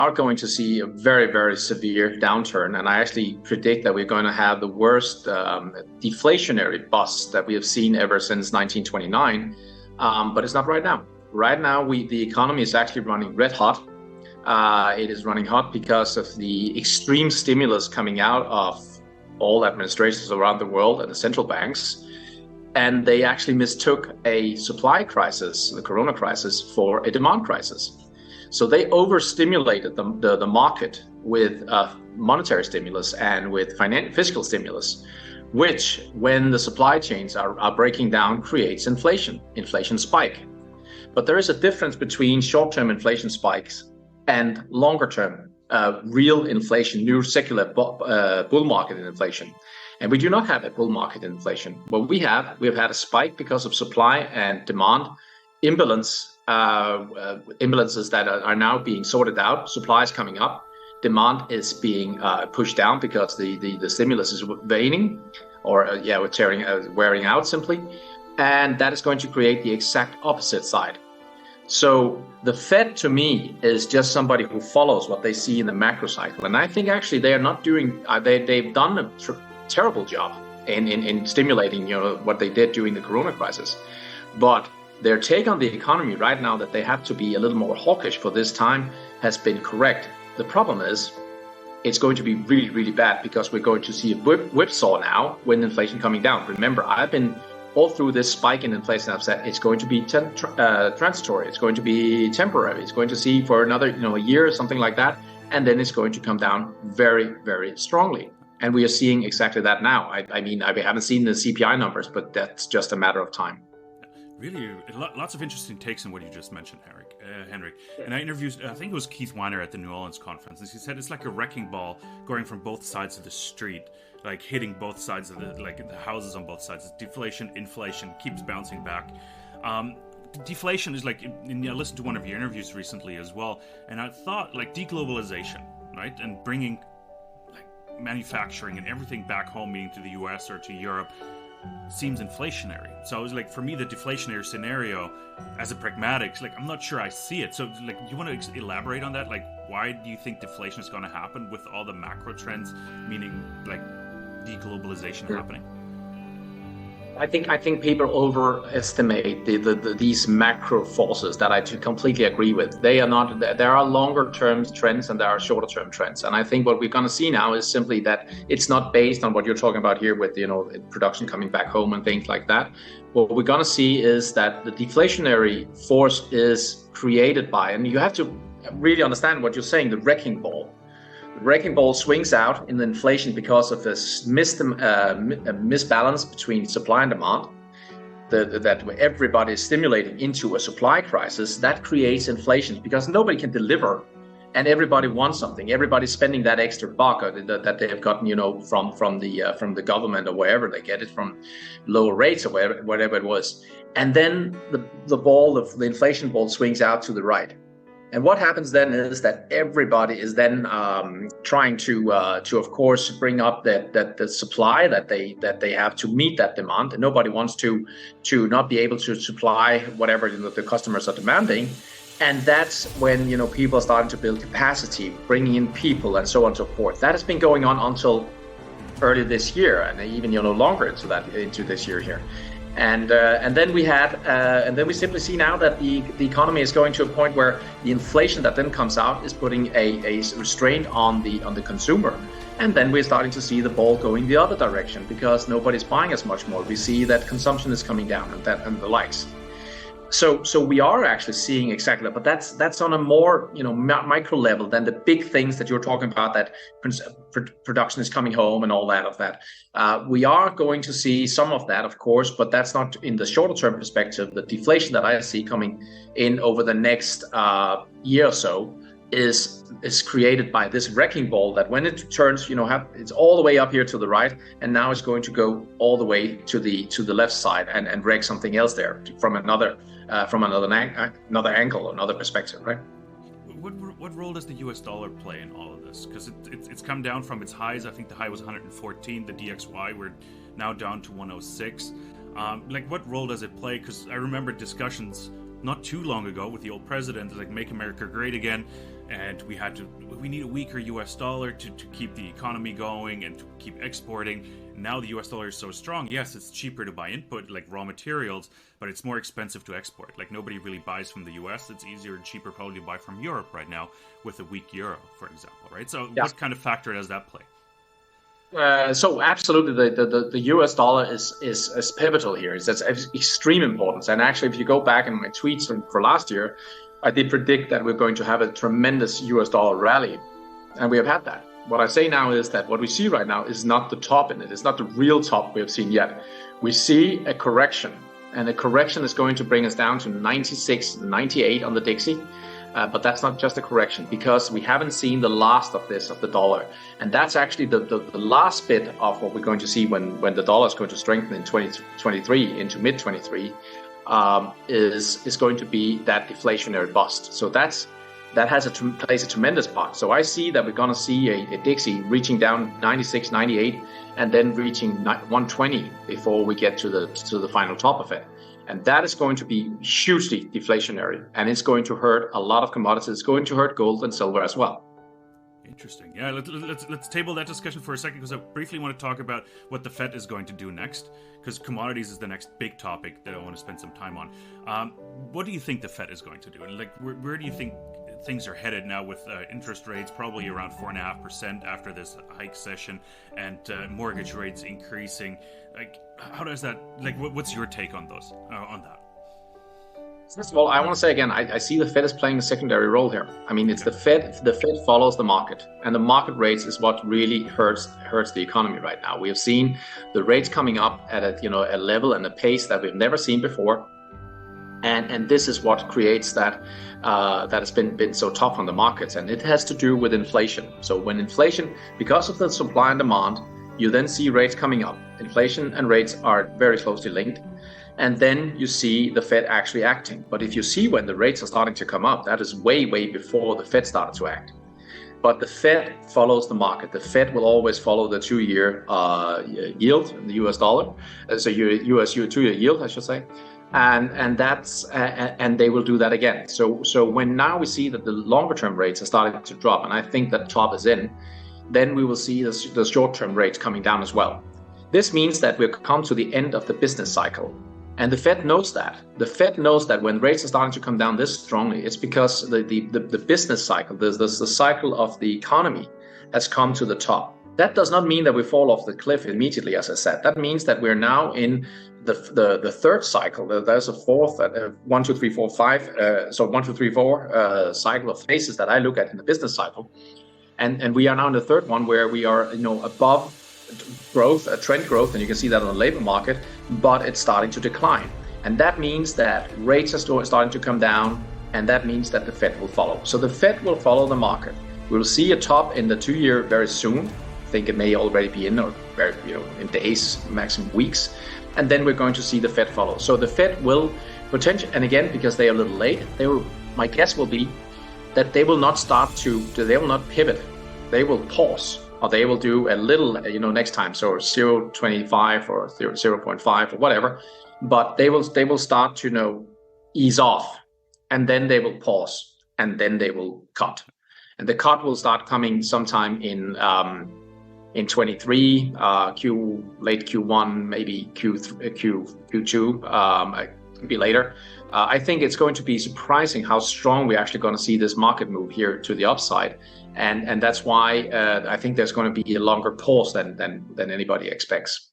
are going to see a very, very severe downturn. And I actually predict that we're going to have the worst deflationary bust that we have seen ever since 1929. But it's not right now. Right now, the economy is actually running red hot. It is running hot because of the extreme stimulus coming out of all administrations around the world and the central banks. And they actually mistook a supply crisis, the corona crisis, for a demand crisis. So they overstimulated the market with monetary stimulus and with fiscal stimulus, which, when the supply chains are breaking down, creates inflation spike. But there is a difference between short-term inflation spikes and longer-term real inflation, new secular bull market in inflation. And we do not have a bull market in inflation. What we have had a spike because of supply and demand imbalances that are now being sorted out. Supply is coming up, demand is being pushed down because the stimulus is waning, or wearing out simply, and that is going to create the exact opposite side. So the Fed, to me, is just somebody who follows what they see in the macro cycle, and I think actually they are not doing. They've done a terrible job in stimulating, what they did during the corona crisis, but their take on the economy right now, that they have to be a little more hawkish for this time, has been correct. The problem is it's going to be really, really bad, because we're going to see a whipsaw now when inflation coming down. Remember, I've been all through this spike in inflation, I've said it's going to be transitory, it's going to be temporary, it's going to see for another a year or something like that, and then it's going to come down very, very strongly. And we are seeing exactly that now. I mean, I haven't seen the CPI numbers, but that's just a matter of time. Really, lots of interesting takes on what you just mentioned, Henrik. And I interviewed, I think it was Keith Weiner at the New Orleans conference, and he said it's like a wrecking ball going from both sides of the street, like hitting both sides of the houses on both sides. Deflation, inflation keeps bouncing back. Deflation is like, and I listened to one of your interviews recently as well, and I thought like deglobalization, right, and bringing manufacturing and everything back home, meaning to the US or to Europe, seems inflationary. So it was like, for me, the deflationary scenario as a pragmatic, I'm not sure I see it. So do you want to elaborate on that? Like, why do you think deflation is going to happen with all the macro trends, meaning like deglobalization happening? I think people overestimate these macro forces that I completely agree with. They are not. There are longer term trends and there are shorter term trends. And I think what we're going to see now is simply that it's not based on what you're talking about here with production coming back home and things like that. What we're going to see is that the deflationary force is created by, and you have to really understand what you're saying, the wrecking ball. The wrecking ball swings out in the inflation because of this misbalance between supply and demand. That everybody is stimulating into a supply crisis, that creates inflation because nobody can deliver, and everybody wants something. Everybody's spending that extra buck that they have gotten, from the government or wherever they get it from, lower rates or whatever it was. And then the inflation ball swings out to the right. And what happens then is that everybody is then trying to of course bring up that the supply that they have to meet that demand, and nobody wants to not be able to supply whatever the customers are demanding. And that's when people are starting to build capacity, bringing in people, and so on and so forth. That has been going on until early this year, and even longer into this year here. And then we simply see now that the economy is going to a point where the inflation that then comes out is putting a restraint on the consumer, and then we're starting to see the ball going the other direction because nobody's buying as much more. We see that consumption is coming down and the likes. So we are actually seeing exactly that, but that's on a more micro level than the big things that you're talking about, that production is coming home and all that of that. We are going to see some of that, of course, but that's not in the shorter term perspective. The deflation that I see coming in over the next year or so is created by this wrecking ball that when it turns, it's all the way up here to the right, and now it's going to go all the way to the left side and wreck something else there from another angle, another perspective, right? What role does the US dollar play in all of this? Because it's come down from its highs. I think the high was 114. The DXY, we're now down to 106. What role does it play? Because I remember discussions not too long ago with the old president, like, make America great again. and we need a weaker US dollar to keep the economy going and to keep exporting. Now the US dollar is so strong. Yes, it's cheaper to buy input like raw materials, but it's more expensive to export. Like nobody really buys from the US. It's easier and cheaper probably to buy from Europe right now with a weak euro, for example, right? So what kind of factor does that play? So absolutely, the US dollar is pivotal here. It's extreme importance. And actually, if you go back in my tweets for last year, I did predict that we're going to have a tremendous US dollar rally, and we have had that. What I say now is that what we see right now is not the top in it. It's not the real top we have seen yet. We see a correction, and the correction is going to bring us down to 96, 98 on the Dixie. But that's not just a correction, because we haven't seen the last of this, of the dollar. And that's actually the last bit of what we're going to see when the dollar is going to strengthen in 2023 into mid-23 is going to be that deflationary bust. So that plays a tremendous part. So I see that we're going to see a Dixie reaching down 96, 98, and then reaching 120 before we get to the final top of it. And that is going to be hugely deflationary, and it's going to hurt a lot of commodities. It's going to hurt gold and silver as well. Interesting. Yeah, let's table that discussion for a second, because I briefly want to talk about what the Fed is going to do next, because commodities is the next big topic that I want to spend some time on. What do you think the Fed is going to do? And like, where do you think things are headed now, with interest rates probably around 4.5% after this hike session, and mortgage rates increasing? Like, how does that, like, what's your take on those, on that? First of all, I want to say again, I see the Fed is playing a secondary role here. I mean, it's the Fed. The Fed follows the market, and the market rates is what really hurts the economy right now. We have seen the rates coming up at a level and a pace that we've never seen before, and this is what creates that has been so tough on the markets, and it has to do with inflation. So when inflation, because of the supply and demand, you then see rates coming up. Inflation and rates are very closely linked. And then you see the Fed actually acting. But if you see when the rates are starting to come up, that is way before the Fed started to act. But the Fed follows the market. The Fed will always follow the 2-year yield in the US dollar. So US 2-year yield, I should say. And they will do that again. So when now we see that the longer term rates are starting to drop, and I think that top is in, then we will see the short-term rates coming down as well. This means that we've come to the end of the business cycle. And the Fed knows that. The Fed knows that when rates are starting to come down this strongly, it's because the business cycle, the cycle of the economy has come to the top. That does not mean that we fall off the cliff immediately, as I said. That means that we're now in the third cycle. There's a fourth, 1, 2, 3, 4, 5. So 1, 2, 3, 4 cycle of phases that I look at in the business cycle. And we are now in the third one, where we are above growth, trend growth, and you can see that on the labor market, but it's starting to decline. And that means that rates are starting to come down, and that means that the Fed will follow. So the Fed will follow the market. We'll see a top in the 2-year very soon. I think it may already be in, or in days, maximum weeks. And then we're going to see the Fed follow. So the Fed will potentially, and again, because they are a little late, my guess will be that they will not pivot. They will pause, or they will do a little, next time, so 0.25 or 0.5 or whatever, but they will start to ease off, and then they will pause, and then they will cut, and the cut will start coming sometime in 23, late Q1, maybe Q2, be later. I think it's going to be surprising how strong we're actually going to see this market move here to the upside, and that's why I think there's going to be a longer pause than anybody expects.